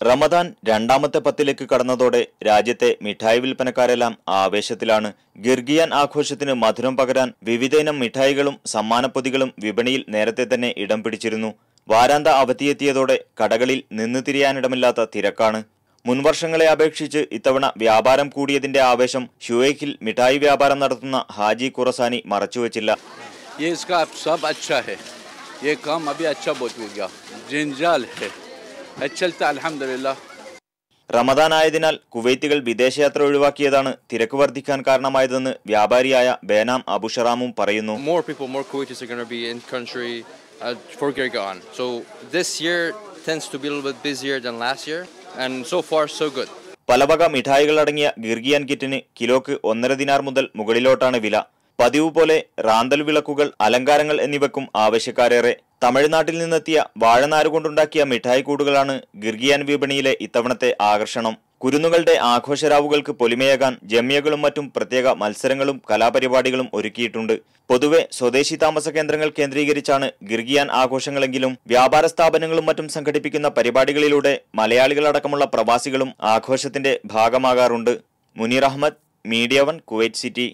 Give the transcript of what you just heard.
റമദാൻ രണ്ടാമത്തെ പത്തിലേക്ക് കടന്നതോടെ രാജ്യത്തെ മിഠായി വിൽപ്പനക്കാരെല്ലാം ആവേശത്തിലാണ്. ഗിർഗിയാൻ ആഘോഷത്തിന് മധുരം പകരാൻ വിവിധയിനം മിഠായികളും സമ്മാനപ്പൊതികളും വിപണിയിൽ നേരത്തെ തന്നെ ഇടം പിടിച്ചിരുന്നു. വാരാന്ത അവധിയെത്തിയതോടെ കടകളിൽ നിന്ന് തിരിയാനിടമില്ലാത്ത തിരക്കാണ്. മുൻവർഷങ്ങളെ അപേക്ഷിച്ച് ഇത്തവണ വ്യാപാരം കൂടിയതിന്റെ ആവേശം ഷുവൈഖിൽ മിഠായി വ്യാപാരം നടത്തുന്ന ഹാജി ഖുറസാനി മറച്ചുവെച്ചില്ല. റമദാൻ ആയതിനാൽ കുവൈത്തികൾ വിദേശയാത്ര ഒഴിവാക്കിയതാണ് തിരക്ക് വർദ്ധിക്കാൻ കാരണമായതെന്ന് വ്യാപാരിയായ ബേനാം അബുഷറാമും പറയുന്നു. പലവക മിഠായികൾ അടങ്ങിയ ഗിർഗിയാൻ കിറ്റിന് കിലോക്ക് 1.5 ദിനാർ മുതൽ മുകളിലോട്ടാണ് വില. പതിവ് പോലെ റാന്തൽ വിളക്കുകൾ, അലങ്കാരങ്ങൾ എന്നിവയ്ക്കും ആവശ്യക്കാരേറെ. തമിഴ്നാട്ടിൽ നിന്നെത്തിയ വാഴനാരുകൊണ്ടുണ്ടാക്കിയ മിഠായി കൂടുകളാണ് ഗിർഗിയാൻ വിപണിയിലെ ഇത്തവണത്തെ ആകർഷണം. കുരുന്നുകളുടെ ആഘോഷരാവുകൾക്ക് പൊലിമയേകാൻ ജമ്യകളും മറ്റും പ്രത്യേക മത്സരങ്ങളും കലാപരിപാടികളും ഒരുക്കിയിട്ടുണ്ട്. പൊതുവെ സ്വദേശി താമസ കേന്ദ്രങ്ങൾ കേന്ദ്രീകരിച്ചാണ് ഗിർഗിയാൻ ആഘോഷങ്ങളെങ്കിലും വ്യാപാര സ്ഥാപനങ്ങളും മറ്റും സംഘടിപ്പിക്കുന്ന പരിപാടികളിലൂടെ മലയാളികളടക്കമുള്ള പ്രവാസികളും ആഘോഷത്തിന്റെ ഭാഗമാകാറുണ്ട്. Munir Ahmed, media 1, Kuwait city.